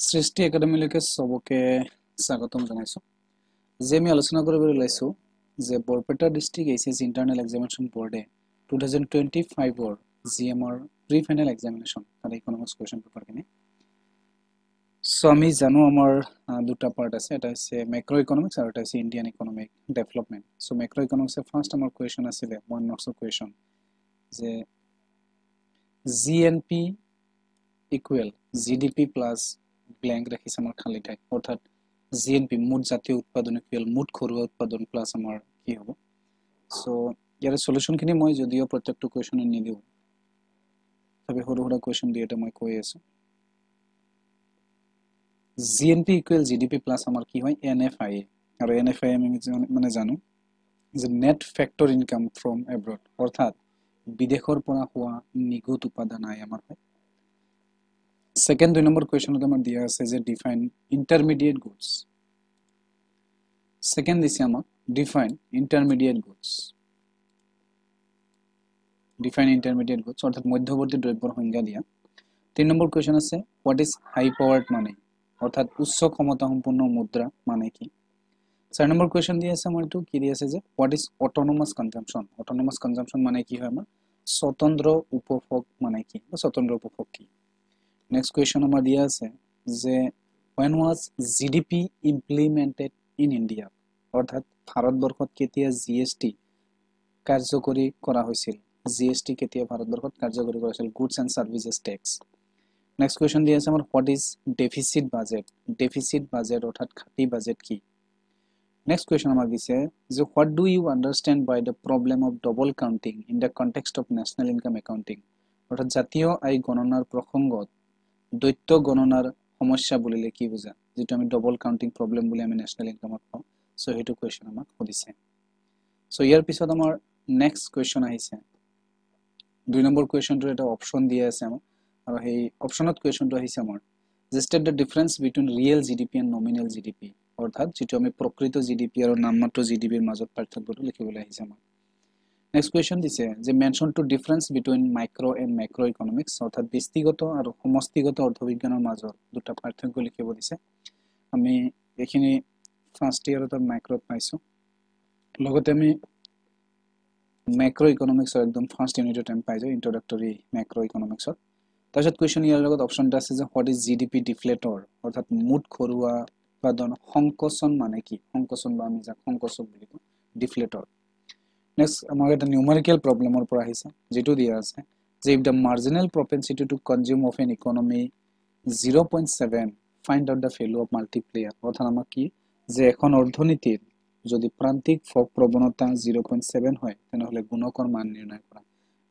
সৃষ্টি একাডেমিলৈকে সবকে স্বাগতম জনাইছো যে আমি আলোচনা কৰিবলৈ লৈছো যে Barpeta district HS internal examination বোৰ্ডে 2025 ৰ জিএমআৰ প্ৰি ফাইনাল এক্সামিনেশন তার ইকোনমিক্স কোয়েশ্চন পেপার কিনে সো আমি জানো আমার দুটা পার্ট আছে এটা হচ্ছে ম্যাক্রো ইকোনমিক্স আর এটা হচ্ছে Indian economic development so macro ইকোনমিক্সের ফার্স্ট আমার কোয়েশ্চন আছে 1 মাৰ্কসৰ কোয়েশ্চন যে GNP equal GDP plus blank ৰাখিছে আমাৰ খালি ঠাই অৰ্থাৎ জিএনপি মুঠ জাতীয় উৎপাদন ইকুয়াল মুঠ ঘৰুৱা উৎপাদন প্লাস আমাৰ কি হ'ব সো ইয়াৰ সলিউশনখিনি মই যদিও প্ৰত্যেকটো কোৱেশ্চন নিদিও তবে সৰু সৰু কোৱেশ্চন দি এটা মই কৈ আছো জিএনপি ইকুয়াল জিডিপি প্লাস আমাৰ কি হয় এনএফআই আৰু এনএফআই আমি মানে জানো যে net factor income from abroad অৰ্থাৎ বিদেশৰ পৰা হোৱা নিগুত উপাদান আয় আমাৰ হয় সেকেন্ড 2 নম্বৰ কোৱেশ্চনত আমাৰ দিয়া আছে যে ডিফাইন ইন্টারমিডিয়েট গুডস সেকেন্ড দিছে আমাক define intermediate goods define intermediate goods অর্থাৎ মধ্যবর্তী দ্ৰব্যৰ সংজ্ঞা দিয়া 3 নম্বৰ কোৱেশ্চন আছে হোৱাট ইজ হাই পাৱাৰ্ড মানি অৰ্থাৎ উচ্চ ক্ষমতা সম্পন্ন মুদ্ৰা মানে কি 4 নম্বৰ কোৱেশ্চন দিয়া আছে আমাৰটো কি দিয়া আছে যে হোৱাট ইজ অটোনমাস কনজাম্পশন মানে কি হয় আমাৰ স্বতন্ত্ৰ উপভোগ মানে কি বা স্বতন্ত্ৰ উপভোগ কি নেক্সট কোৱেশ্চন আমাৰ দিয়া আছে যে when was GDP implemented in India অৰ্থাৎ ভাৰতবৰ্ষত কেতিয়া জিএসটি কাৰ্যকৰী কৰা হৈছিল জিএসটি কেতিয়া ভাৰতবৰ্ষত কাৰ্যকৰী কৰা হৈছিল goods and services tax next question দিয়া আছে আমাৰ হোৱাট ইজ ডেফিসিট বাজেট অৰ্থাৎ খাঁটি বাজেট কি নেক্সট কোৱেশ্চন আমাৰ দিছে যে what do you understand by the problem of double counting in the context of national income accounting অৰ্থাৎ জাতীয় আয় গণনাৰ প্ৰসংগত দ্বৈত গণনাৰ সমস্যা বুলিলে কি বুজা যেটো আমি ডবল কাউন্টিং প্ৰবলেম বুলি আমি ন্যাশনাল ইনকামত পাওঁ সো হেতু কোৱেশ্চন আমাক সুধিছে সো ইয়াৰ পিছত আমাৰ নেক্সট কোৱেশ্চন আহিছে 2 নম্বৰ কোৱেশ্চনটো এটা অপচন দিয়া আছে আমাৰ আৰু সেই অপচনত কোৱেশ্চনটো আহিছে আমাৰ যে state the difference between real GDP and nominal GDP অৰ্থাৎ যেটো আমি প্ৰকৃত জিডিপি আৰু নামমাত্ৰ জিডিপিৰ মাজত পাৰ্থক্যটো লিখিবলৈ আহিছে আমাৰ নেক্সট কোৱেশ্চন দিছে যে mention two difference between micro and macro economics অৰ্থাৎ ব্যক্তিগত আৰু সমষ্টিগত অৰ্থবিজ্ঞানৰ মাজত দুটা পাৰ্থক্য লিখিব দিছে আমি এখিনি ফাৰ্স্ট ইয়াৰত মাইক্ৰো পাইছো লগতে আমি ম্যাক্ৰো ইকোনমিক্সৰ একদম ফাৰ্স্ট ইউনিটৰ টাইম পাই যাও ইন্ট্ৰোডাক্টৰি ম্যাক্ৰো ইকোনমিক্সৰ তাৰপিছত কোৱেশ্চন ইয়াৰ লগত অপচনটা আছে যে হোৱাট ইজ জিডিপি ডিফ্লেটৰ অৰ্থাৎ মুঠ ঘৰুৱা উৎপাদন সংকোচন মানে কি সংকোচন বা আমি যাক সংকোচক বুলি কওঁ ডিফ্লেটৰ নেক্সট আমাৰ এটা নিউমেৰিকেল প্ৰবলেমৰ পৰা আহিছে যেটো দিয়া আছে যে if the marginal propensity to consume of an economy 0.7 find out the value of multiplier অৰ্থাৎ আমাৰ কি যে এখন অৰ্থনীতিৰ যদি প্ৰান্তিক প্ৰৱণতা 0.7 হয় তেনেহলে গুণকৰ মান নিৰ্ণয় কৰা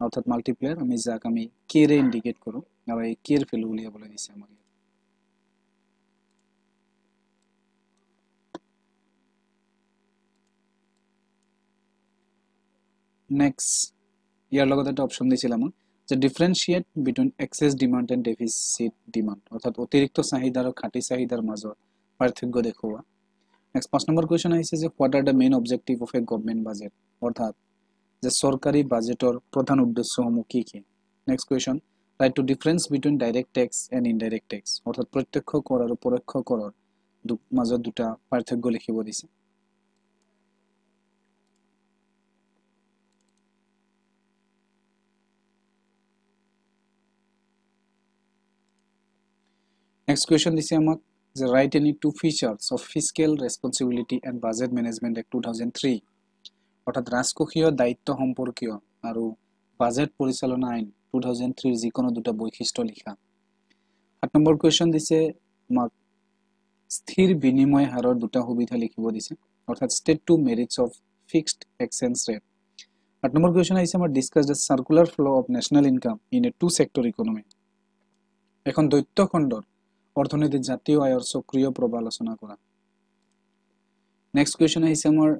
অৰ্থাৎ মাল্টিপ্লায়াৰ আমি যাক আমি কে ৰে ইন্ডিকেট কৰো আৰ এই কে এৰ ভ্যালু উলিয়াবলৈ দিছে আমাক নেক্সট ইয়াৰ লগত এটা অপচন দিছিল আমাক যে differentiate between excess demand and deficit demand অৰ্থাৎ অতিৰিক্ত চাহিদা আৰু খাঁটি চাহিদাৰ মাজত পাৰ্থক্য দেখুওৱা নেক্সট 5 নম্বৰ কোৱেশ্চন আহিছে যে what are the main objective of a government budget অৰ্থাৎ যে সৰকাৰি বাজেটৰ প্ৰধান উদ্দেশ্যসমূহ কি কি next question write two difference between direct tax and indirect tax অৰ্থাৎ প্ৰত্যক্ষ কৰ আৰু পৰোক্ষ কৰৰ মাজত দুটা পাৰ্থক্য লিখিব দিছে নেক্সট কোৱেশ্চন দিছে আমাক যে write any two features of fiscal responsibility and budget management act 2003 অৰ্থাৎ ৰাজকোষীয় দায়িত্ব সম্পৰ্কীয় আৰু বাজেট পৰিচালনা আইন 2003 যিকোনো দুটা বৈশিষ্ট্য লিখা 7 নম্বৰ কোৱেশ্চন দিছে আমাক স্থিৰ বিনিময় হাৰৰ দুটা সুবিধা লিখিব দিছে অৰ্থাৎ state two merits of fixed exchange rate 8 number question আহিছে আমাৰ discuss the circular flow of national income in a two sector economy এখন দ্বৈত খণ্ডৰ অৰ্থনীতিৰ জাতীয় আয়ৰ সক্ৰিয় প্ৰভাৱ আলোচনা কৰা নেক্সট কোৱেশ্চন আহিছে আমাৰ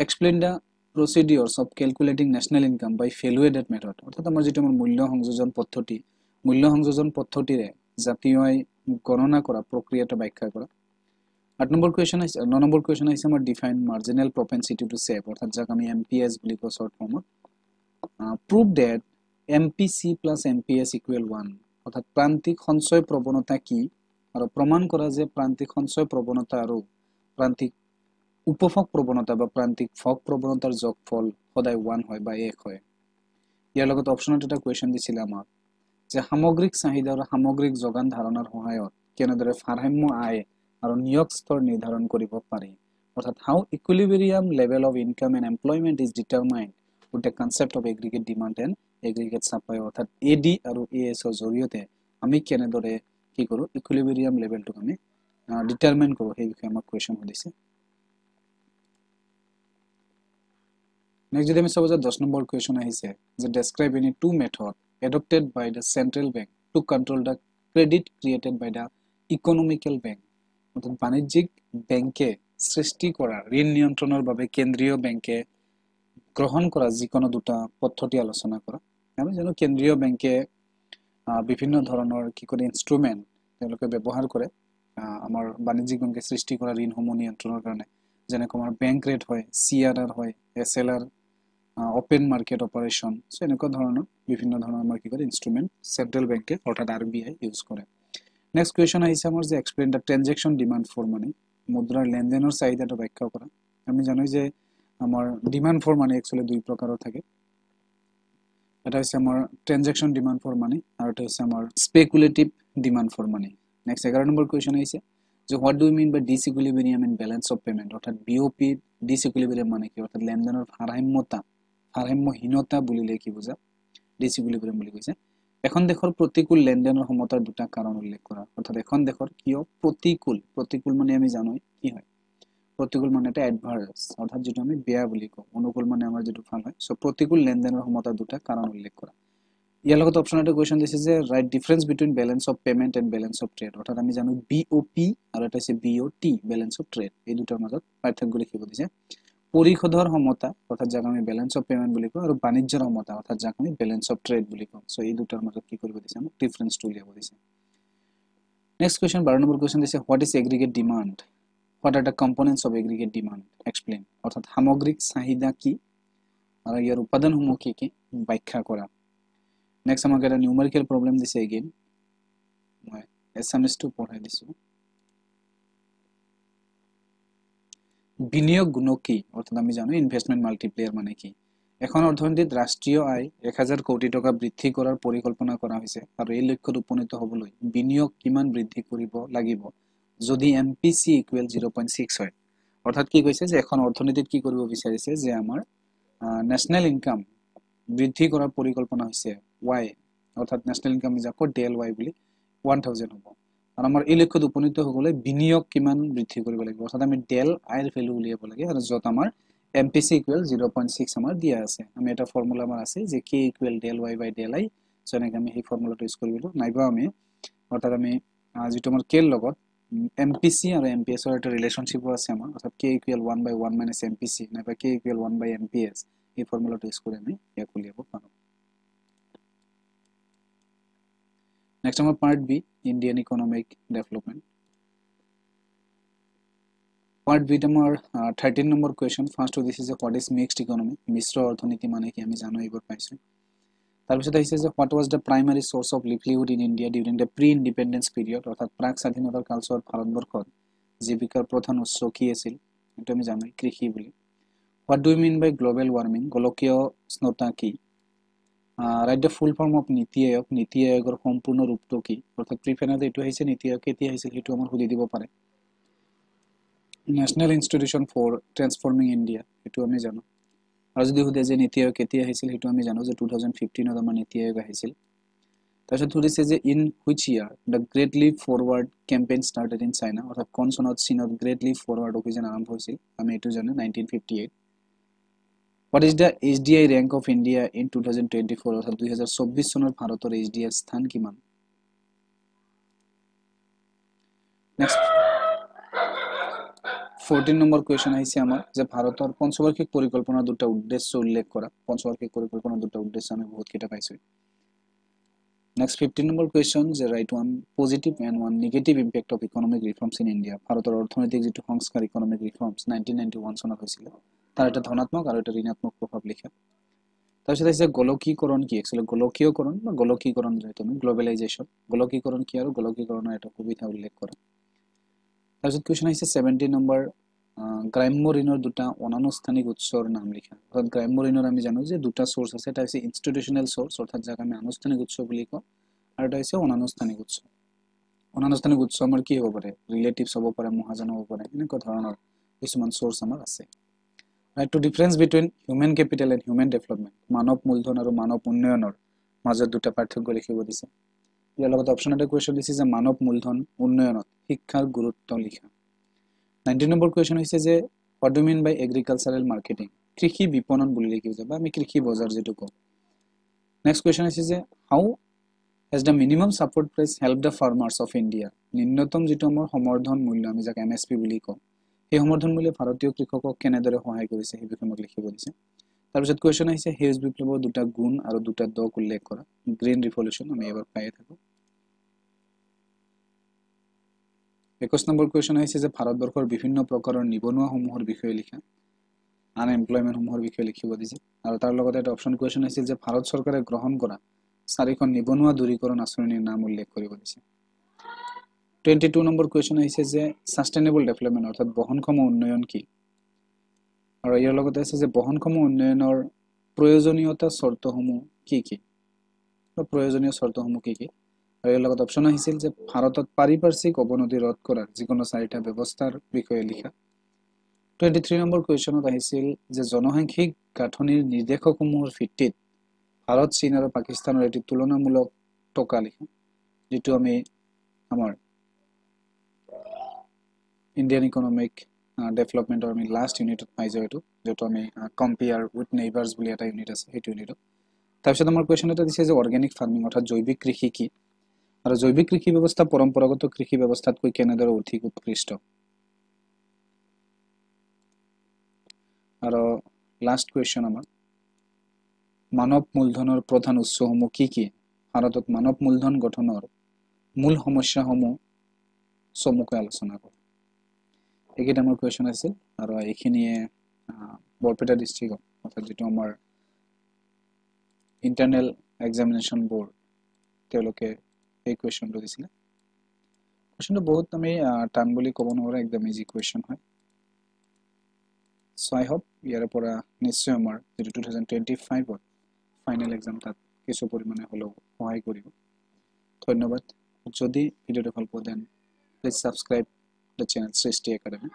explain the procedures of calculating national income by value added method অর্থাৎ আমাৰ যেটো আমাৰ মূল্য সংযোজন পদ্ধতিৰে জাতীয় আয় গণনা কৰা প্ৰক্ৰিয়াটো ব্যাখ্যা কৰা 8 নম্বৰ কোৱেশ্চন আছে 9 নম্বৰ কোৱেশ্চন আছে আমাৰ ডিফাইন মাৰ্জিনাল propensity to save অৰ্থাৎ যাক আমি MPS বুলি কওঁ শৰ্ট ফৰ্মত prove that MPC plus MPS equal 1 অৰ্থাৎ প্ৰান্তিক সঞ্চয় প্ৰবণতা কি আৰু প্ৰমাণ কৰা যে প্ৰান্তিক সঞ্চয় প্ৰৱণতা আৰু প্ৰান্তিক উপভোগ প্ৰৱণতা বা প্ৰান্তিক ভোগ প্ৰৱণতাৰ যোগফল সদায় 1 হয় বা 1 হয়। ইয়াৰ লগত অপচনত এটা কুৱেশ্যন দিছিল আমাক যে সামগ্ৰিক চাহিদা আৰু সামগ্ৰিক যোগান ধাৰণাৰ সহায়ত কেনেদৰে ভাৰসাম্য আয় আৰু নিয়োগ স্তৰ নিৰ্ধাৰণ কৰিব পাৰি। অৰ্থাৎ how equilibrium level of income and employment is determined with the concept of aggregate demand and aggregate supply. অৰ্থাৎ এডি আৰু এএছৰ জৰিয়তে আমি কেনেদৰে কি কৰোঁ ইকুইলিব্ৰিয়াম লেভেলটোক আমি ডিটাৰমাইন কৰোঁ সেই বিষয়ে আমাক কুৱেশ্যন সুধিছে। নেক্সট যদি আমি চাব যে 10 নম্বৰ কুৱেশ্যন আহিছে যে describe any two method adopted by the central bank to control the credit created by the economical bank. অৰ্থাৎ বাণিজ্যিক বেংকে সৃষ্টি কৰা ঋণ নিয়ন্ত্ৰণৰ বাবে কেন্দ্ৰীয় বেংকে গ্ৰহণ কৰা যিকোনো দুটা পদ্ধতি আলোচনা কৰা। আমি জানো কেন্দ্ৰীয় বেংকে বিভিন্ন ধৰণৰ কি কৰে ইনষ্ট্ৰুমেণ্ট তেওঁলোকে ব্যৱহাৰ কৰে আমাৰ বাণিজ্যিক বেংকে সৃষ্টি কৰা ঋণসমূহ নিয়ন্ত্ৰণৰ কাৰণে, যেনেকৈ আমাৰ বেংক ৰেট হয়, CRR হয়, SLR, ওপেন মাৰ্কেট অপাৰেশ্যন। চ' এনেকুৱা ধৰণৰ বিভিন্ন ধৰণৰ আমাৰ কি কৰে ইনষ্ট্ৰুমেণ্ট চেন্ট্ৰেল বেংকে অৰ্থাৎ RBI ইউজ কৰে। নেক্সট কুৱেশ্যন আহিছে আমাৰ যে explain the transaction demand for money. মুদ্ৰাৰ লেনদেনৰ চাহিদাটো ব্যাখ্যা কৰা। আমি জানো যে আমাৰ ডিমাণ্ড ফৰ মানি একচুৱেলি দুই প্ৰকাৰৰ থাকে। এটা হৈছে আমাৰ ট্ৰেনজেকশ্যন ডিমাণ্ড ফৰ মানি আৰু এটা হৈছে আমাৰ speculative demand for money. Next 11 number question আহিছে যে what do you mean by disequilibrium in balance of payment. অৰ্থাৎ BOP ডিসইকুইলিব্ৰিয়াম মানে কি? অৰ্থাৎ লেনদেনৰ ভাৰসাম্যহীনতা বুলিলে কি বুজা? ডিসইকুইলিব্ৰিয়াম বুলি কৈছে। এখন দেশৰ প্ৰতিকূল লেনদেনৰ সমতাৰ দুটা কাৰণ উল্লেখ কৰা। অৰ্থাৎ এখন দেশৰ কিয় প্ৰতিকূল মানে আমি জানো কি হয়? প্ৰতিকূল মানে এটা এডভাৰ্স, অৰ্থাৎ যেটো আমি বেয়া বুলি কওঁ। অনুকূল মানে আমাৰ যেটো ভাল হয়। সো প্ৰতিকূল লেনদেনৰ সমতাৰ দুটা কাৰণ উল্লেখ কৰা। ইয়াৰ লগত অপচন এটা কুৱেশ্যন দিছে যে right difference between balance of payment and balance of trade. অৰ্থাৎ আমি জানো BOP আৰু এটা হৈছে BOT বেলেন্স অফ ট্ৰেড। এই দুটাৰ মাজত পাৰ্থক্য লিখিব দিছে। পৰিশোধৰ সমতা অৰ্থাৎ যাক আমি বেলেন্স অফ পেমেন্ট বুলি কওঁ আৰু বাণিজ্যৰ সমতা অৰ্থাৎ যাক আমি বেলেন্স অফ ট্ৰেড বুলি কওঁ। সো এই দুটাৰ মাজত কি কৰিব দিছে? আমাক ডিফাৰেন্সটো উলিয়াব দিছে। নেক্সট কুৱেশ্যন 12 নম্বৰ কুৱেশ্যন দিছে what is aggregate demand? What are the components of aggregate demand? Explain. অৰ্থাৎ সামগ্ৰিক চাহিদা কি আৰু ইয়াৰ উপাদানসমূহ কি কি ব্যাখ্যা কৰা। নেক্সট আমাক এটা নিউমেৰিকেল প্ৰবলেম দিছে এগেইন, মই এছএমএছটো পঢ়াই দিছো। বিনিয়োগ গুণক কি? অৰ্থাৎ আমি জানো ইনভেষ্টমেন্ট মাল্টিপ্লায়াৰ মানে কি? এখন অৰ্থনীতিত ৰাষ্ট্ৰীয় আয় 1000 কোটি টকা বৃদ্ধি কৰাৰ পৰিকল্পনা কৰা হৈছে আৰু এই লক্ষ্যত উপনীত হ'বলৈ বিনিয়োগ কিমান বৃদ্ধি কৰিব লাগিব যদি MPC ইকুৱেল 0.6 হয়। অৰ্থাৎ কি কৈছে যে এখন অৰ্থনীতিত কি কৰিব বিচাৰিছে যে আমাৰ নেশনাল ইনকাম বৃদ্ধি কৰাৰ পৰিকল্পনা হৈছে Y, অৰ্থাৎ নেশনাল ইনকাম যাক ডেল Y বুলি 1000 হ'ব। আৰু আমাৰ এই লক্ষ্যত উপনীত হ'বলৈ বিনিয়োগ কিমান বৃদ্ধি কৰিব লাগিব? অৰ্থাৎ আমি ডেল I ৰ ভ্যালু উলিয়াব লাগে আৰু যত আমাৰ MPC ইকুৱেল 0.6 আমাৰ দিয়া আছে। আমি এটা ফৰ্মুলা আমাৰ আছে যে K equal del Y by del I। So এনেকৈ আমি সেই ফৰ্মুলাটো ইউজ কৰিব নাইবা আমি অৰ্থাৎ আমি যেটো আমাৰ K ৰ লগত MPC আৰু MPS ৰ এটা ৰিলেশনশিপ আছে আমাৰ, অৰ্থাৎ K ইকুৱেল 1 বাই 1 মাইনাছ MPC নাইবা K ইকুৱেল 1 বাই MPS। এই ফৰ্মুলাটো ইউজ কৰি আমি ইয়াক উলিয়াব পাৰোঁ। নেক্সট আমাৰ part B Indian economic development. Part B আমাৰ 13 নম্বৰ কুৱেশ্যন। ফাৰ্ষ্টটো দিছে যে হোৱাট ইজ মিক্সড ইকনমি? মিশ্ৰ অৰ্থনীতি মানে কি? আমি জানো এইবোৰ পাইছোঁ। তাৰপিছত আহিছে যে what was the primary source of livelihood in India during the pre independence period. অৰ্থাৎ প্ৰাক স্বাধীনতাৰ কালচোৱাত ভাৰতবৰ্ষত জীৱিকাৰ প্ৰধান উৎস কি আছিল? এইটো আমি জানো কৃষি বুলি। What do you mean by global warming? গোলকীয় উষ্ণতা কি? Write the full form of NITI Aayog. নীতি আয়োগৰ সম্পূৰ্ণ ৰূপটো কি? অৰ্থাৎ প্ৰিফাইনালত এইটো আহিছে, নীতি আয়োগ কেতিয়া আহিছিল সেইটো আমাৰ সুধি দিব পাৰে। National institution for transforming India, সেইটো আমি জানো। আৰু যদি সুধে যে নীতি আয়োগ কেতিয়া আহিছিল সেইটো আমি জানো যে 2015ত আমাৰ নীতি আয়োগ আহিছিল। তাৰপিছত সুধিছে যে in which year the great leap forward campaign started in China. অৰ্থাৎ কোন চনত চীনত গ্ৰেট লিপ ফৰৱাৰ্ড অভিযান আৰম্ভ হৈছিল? আমি এইটো জানো 1958। What is the HDI rank of India in 2024? অৰ্থাৎ 2024 চনৰ ভাৰতৰ HDI স্থান কিমান? নেক্সট 14 নম্বৰ কুৱেশ্যন আহিছে আমাৰ যে ভাৰতৰ পঞ্চবাৰ্ষিক পৰিকল্পনাৰ দুটা উদ্দেশ্য উল্লেখ কৰা। পঞ্চবাৰ্ষিক পৰিকল্পনাৰ দুটা উদ্দেশ্য আমি বহুত কেইটা পাইছোঁ। নেক্সট 15 নম্বৰ কুৱেশ্যন যে right one positive and one negative impact of economic reforms in India. ভাৰতৰ অৰ্থনৈতিক যিটো সংস্কাৰ ইকনমিক ৰিফৰ্মছ 1991 চনত হৈছিল তাৰ এটা ধনাত্মক আৰু এটা ঋণাত্মক প্ৰভাৱ লিখা। তাৰপিছত আছে গোলকীকৰণ কি একচুৱেলি গোলকীয়কৰণ বা গোলকীকৰণ যেটো আমি গ্লোবালাইজেশ্যন গোলকীকৰণ কি আৰু গোলকীকৰণৰ এটা সুবিধা উল্লেখ কৰা তাৰপিছত কোৱেশ্চন আহিছে 70 নম্বৰ গ্ৰাম্য ঋণৰ দুটা অনানুষ্ঠানিক উৎসৰ নাম লিখা অৰ্থাৎ গ্ৰাম্য ঋণৰ আমি জানো যে দুটা সোৰ্স আছে এটা হৈছে ইনষ্টিটিউচনেল সোৰ্স অৰ্থাৎ যাক আমি আনুষ্ঠানিক উৎস বুলি কওঁ আৰু এটা হৈছে অনানুষ্ঠানিক উৎস অনানুষ্ঠানিক উৎস আমাৰ কি হ'ব পাৰে ৰিলেটিভছ হ'ব পাৰে মহাজন হ'ব পাৰে এনেকুৱা ধৰণৰ কিছুমান সোৰ্স আমাৰ আছে right to difference between human capital and human development মানৱ মূলধন আৰু মানৱ উন্নয়নৰ মাজত দুটা পাৰ্থক্য লিখিব দিছে ইয়াৰ লগত অপচন এটা কোৱেশ্চন দিছে যে মানৱ মূলধন উন্নয়নত শিক্ষাৰ গুৰুত্ব লিখা 19 নম্বৰ কোৱেশ্চন হৈছে যে what do you mean by agricultural marketing কৃষি বিপণন বুলি লিখিব যাব আমি কৃষি বজাৰ যেটো কওঁ নেক্সট কোৱেশ্চন আছে যে how has the minimum support price helped the farmers of India নিম্নতম যেটো আমাৰ সমৰ্থন মূল্য আমি যাক MSP বুলি কওঁ এই সমৰ্থন মূল্য ভাৰতীয় কৃষকক কেনেদৰে সহায় কৰিছে এই বিষয়ে মোক লিখিব দিছে তাৰপিছত কোৱেশ্চন আহিছে সেউজ বিপ্লৱৰ দুটা গুণ আৰু দুটা দক উল্লেখ কৰা গ্ৰীণ ৰিভলিউচন আমি এবাৰ পাই থাকো 21 নম্বৰ কোৱেশ্চন আহিছে যে ভাৰতবৰ্ষৰ বিভিন্ন প্ৰকাৰৰ নিবনুৱা সমূহৰ বিষয়ে লিখা আনএমপ্লয়মেন্ট সমূহৰ বিষয়ে লিখিব দিছে আৰু তাৰ লগতে এটা অপচন কোৱেশ্চন আছিল যে ভাৰত চৰকাৰে গ্ৰহণ কৰা চাৰিখন নিবনুৱা দূৰীকৰণ আঁচনিৰ নাম উল্লেখ কৰিব দিছে 22 নম্বৰ কোৱেশ্চন আহিছে যে সাস্টেইনেবল ডেভেলপমেন্ট অৰ্থাৎ বহনক্ষম উন্নয়ন কি আৰু ইয়াৰ লগতে আছে যে বহনক্ষম উন্নয়নৰ প্ৰয়োজনীয়তা চৰ্তসমূহ কি কি প্ৰয়োজনীয় চৰ্তসমূহ কি কি আৰু ইয়াৰ লগত অপচন আহিছিল যে ভাৰতত পাৰিপাৰ্শ্বিক অৱনতি ৰোধ কৰাৰ যিকোনো চাৰিটা ব্যৱস্থাৰ বিষয়ে লিখা 23 নম্বৰ কোৱেশ্চনত আহিছিল যে জনসাংখ্যিক গাঁথনিৰ নিৰ্দেশকসমূহৰ ভিত্তিত ভাৰত চীন আৰু পাকিস্তানৰ এটি তুলনামূলক টকা লিখা যেটো আমি আমাৰ ইণ্ডিয়ান ইকনমিক ডেভেলপমেন্টৰ আমি লাষ্ট ইউনিটত পাই যাও এটো যেটো আমি কম্পেয়াৰ উইথ নেইবাৰ্স বুলি এটা ইউনিট আছে সেইটো ইউনিটত তাৰপিছত আমাৰ কোৱেশ্চন এটা দিছে যে অৰ্গেনিক ফাৰ্মিং অৰ্থাৎ জৈৱিক কৃষি কি আৰু জৈৱিক কৃষি ব্যৱস্থা পৰম্পৰাগত কৃষি ব্যৱস্থাতকৈ কেনেদৰে অধিক উৎকৃষ্ট আৰু লাষ্ট কোৱেশ্চন আমাৰ মানৱ মূলধনৰ প্ৰধান উৎসসমূহ কি কি ভাৰতত মানৱ মূলধন গঠনৰ মূল সমস্যাসমূহ চমুকৈ আলোচনা কৰা এইকেইটা আমাৰ কোৱেশ্চন আছিল আৰু এইখিনিয়ে বৰপেটা ডিস্ট্ৰিক্ট অৰ্থাৎ যেটো আমাৰ ইন্টাৰনেল এক্সামিনেশন বোৰ্ড তেওঁলোকে এই কোৱেশ্চনটো দিছিলে কোৱেশ্চনটো বহুত আমি টান বুলি ক'ব নোৱাৰো একদম ইজি কোৱেশ্চন হয় সো আই হোপ ইয়াৰ পৰা নিশ্চয় আমাৰ 2025 ফাইনেল এক্সাম তাত কিছু পৰিমাণে হলেও সহায় কৰিব ধন্যবাদ যদি ভিডিওটো ভাল পোৱা then please subscribe the channel Srishti Academy.